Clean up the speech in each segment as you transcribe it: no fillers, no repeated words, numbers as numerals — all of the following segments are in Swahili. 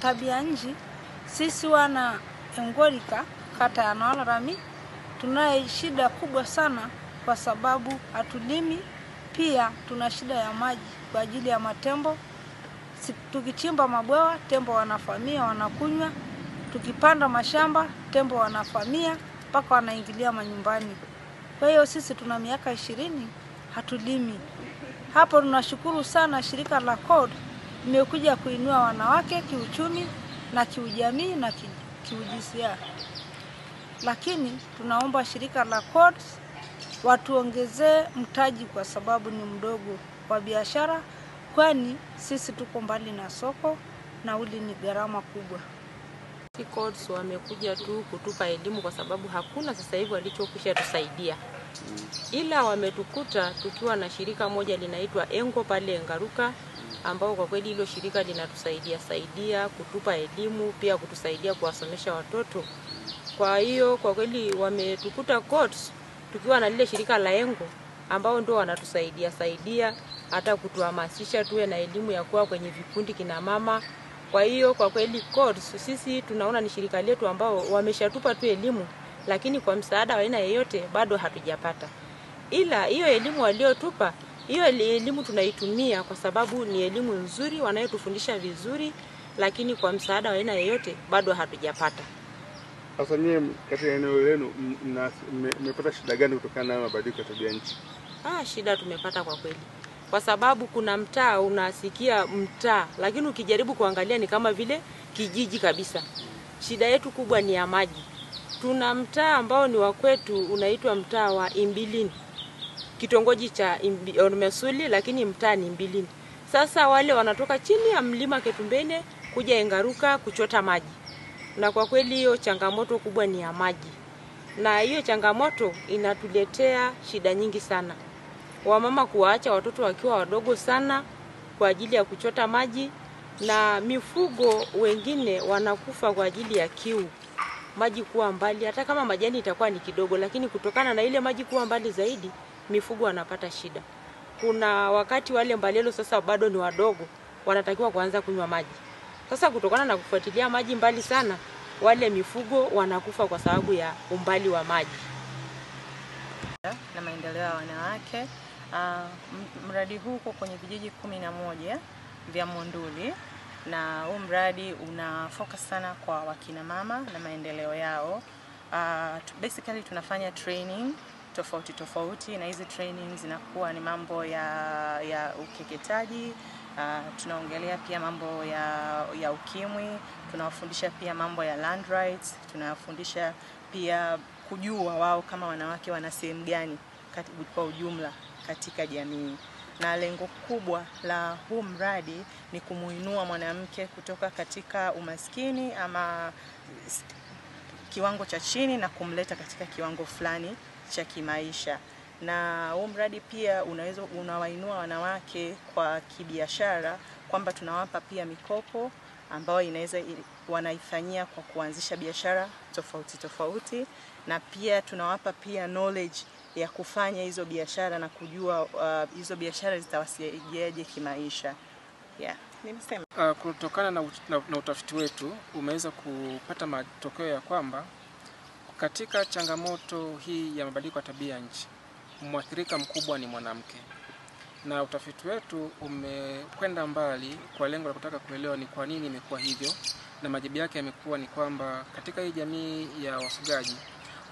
tabia nchi, sisi wana Engorika kata ya Nwalarami tunaye shida kubwa sana kwa sababu hatulimi. Pia tuna shida ya maji kwa ajili ya matembo. Tukichimba mabwawa, tembo wanafamia, wanakunywa. Tukipanda mashamba, tembo wanafamia mpaka wanaingilia manyumbani. Kwa hiyo sisi tuna miaka 20 hatulimi. Hapo tunashukuru sana shirika la CORD limekuja kuinua wanawake kiuchumi na kiujamii na kiujinsia. Lakini tunaomba shirika la CORD watuongezee mtaji kwa sababu ni mdogo wa biashara, kwani sisi tuko mbali na soko na uli ni gharama kubwa. CORD wamekuja tu kutupa elimu kwa sababu hakuna sasa hivi walichokwisha tusaidia. Ila wametukuta tukiwa na shirika moja linaitwa Engo pale Ngaruka, ambao kwa kweli hilo shirika linatusaidia kutupa elimu, pia kutusaidia kuwasomesha watoto. Kwa hiyo kwa kweli wametukuta CORD tukiwa na lile shirika la Engo ambao ndio wanatusaidia hata kutuhamasisha tuwe na elimu ya kuwa kwenye vikundi kina mama. Kwa hiyo kwa kweli CORD sisi tunaona ni shirika letu ambao wameshatupa tu elimu, lakini kwa msaada wa aina yoyote bado hatujapata. Ila hiyo elimu waliotupa, hiyo elimu tunaitumia kwa sababu ni elimu nzuri, wanayotufundisha vizuri, lakini kwa msaada wa aina yoyote bado hatujapata. Sasa nyie katika eneo lenu mmepata shida gani kutokana na mabadiliko ya tabia nchi? Shida tumepata kwa kweli. Kwa sababu kuna mtaa unasikia mtaa, lakini ukijaribu kuangalia ni kama vile kijiji kabisa. Shida yetu kubwa ni ya maji. Tuna mtaa ambao ni wa kwetu unaitwa mtaa wa Imbilini. Kitongoji cha Ormesuli, lakini mtaa ni Imbilini. Sasa wale wanatoka chini ya mlima Ketumbene kuja Engaruka kuchota maji. Na kwa kweli hiyo changamoto kubwa ni ya maji. Na hiyo changamoto inatuletea shida nyingi sana. Wamama kuwaacha watoto wakiwa wadogo sana kwa ajili ya kuchota maji, na mifugo wengine wanakufa kwa ajili ya kiu. Maji kuwa mbali, hata kama majani itakuwa ni kidogo, lakini kutokana na ile maji kuwa mbali zaidi, mifugo wanapata shida. Kuna wakati wale mbalelo sasa bado ni wadogo, wanatakiwa kuanza kunywa maji. Sasa kutokana na kufuatilia maji mbali sana, wale mifugo wanakufa kwa sababu ya umbali wa maji. Na maendeleo ya wanawake, mradi huu uko kwenye vijiji 11 vya Monduli, na huu mradi una focus sana kwa wakina mama na maendeleo yao. Basically tunafanya training tofauti, na hizi training zinakuwa ni mambo ya ukeketaji. Tunaongelea pia mambo ya ukimwi, tunawafundisha pia mambo ya land rights, tunawafundisha pia kujua wao kama wanawake wana sehemu gani kwa ujumla katika jamii. Na lengo kubwa la huu mradi ni kumuinua mwanamke kutoka katika umaskini ama kiwango cha chini na kumleta katika kiwango fulani cha kimaisha. Na huu mradi pia unawainua wanawake kwa kibiashara, kwamba tunawapa pia mikopo ambayo inaweza wanaifanyia kwa kuanzisha biashara tofauti, na pia tunawapa pia knowledge ya kufanya hizo biashara na kujua hizo biashara zitawasaidiaje kimaisha. Nimesema kutokana na utafiti wetu umeweza kupata matokeo ya kwamba katika changamoto hii ya mabadiliko ya tabia nchi, mwathirika mkubwa ni mwanamke. Na utafiti wetu umekwenda mbali kwa lengo la kutaka kuelewa ni kwa nini imekuwa hivyo, na majibu yake yamekuwa ni kwamba katika hii jamii ya wafugaji,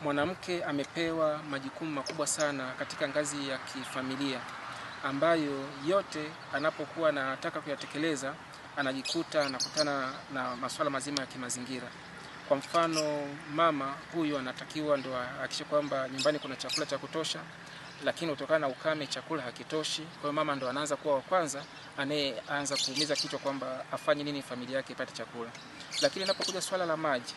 mwanamke amepewa majukumu makubwa sana katika ngazi ya kifamilia, ambayo yote anapokuwa anataka kuyatekeleza anajikuta anakutana na masuala mazima ya kimazingira. Kwa mfano, mama huyu anatakiwa ndo ahakikishe kwamba nyumbani kuna chakula cha kutosha, lakini kutokana na ukame chakula hakitoshi. Kwa hiyo mama ndo anaanza kuwa wa kwanza anayeanza kuumiza kichwa kwamba afanye nini familia yake ipate chakula. Lakini inapokuja swala la maji,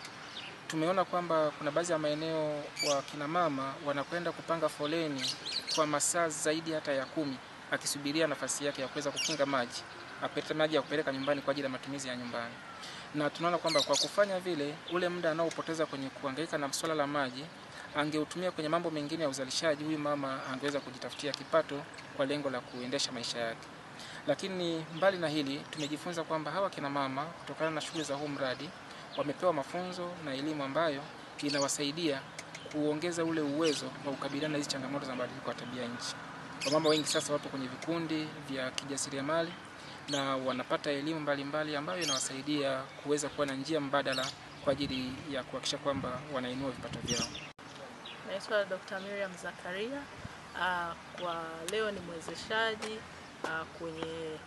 tumeona kwamba kuna baadhi ya maeneo wa kina mama wanakwenda kupanga foleni kwa masaa zaidi hata ya 10 akisubiria nafasi yake ya kuweza kufunga maji, apate maji ya kupeleka nyumbani kwa ajili ya matumizi ya nyumbani. Na tunaona kwamba kwa kufanya vile, ule muda anaopoteza kwenye kuhangaika na swala la maji angeutumia kwenye mambo mengine ya uzalishaji, huyu mama angeweza kujitafutia kipato kwa lengo la kuendesha maisha yake. Lakini mbali na hili, tumejifunza kwamba hawa kina mama kutokana na shughuli za huu mradi wamepewa mafunzo na elimu ambayo inawasaidia kuongeza ule uwezo wa kukabiliana na hizi changamoto za mabadiliko ya tabia nchi. Wamama wengi sasa wapo kwenye vikundi vya kijasiriamali na wanapata elimu mbalimbali ambayo inawasaidia kuweza kuwa na njia mbadala kwa ajili ya kuhakikisha kwamba wanainua vipato vyao. Naitwa Dr. Miriam Zakaria. Kwa leo ni mwezeshaji kwenye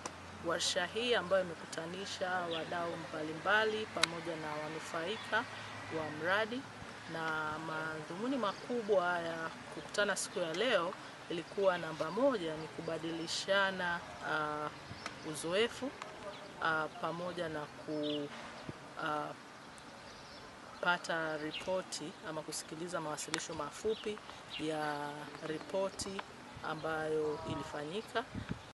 warsha hii ambayo imekutanisha wadau mbalimbali pamoja na wanufaika wa mradi, na madhumuni makubwa ya kukutana siku ya leo ilikuwa namba moja ni kubadilishana uzoefu pamoja na kupata ripoti ama kusikiliza mawasilisho mafupi ya ripoti ambayo ilifanyika,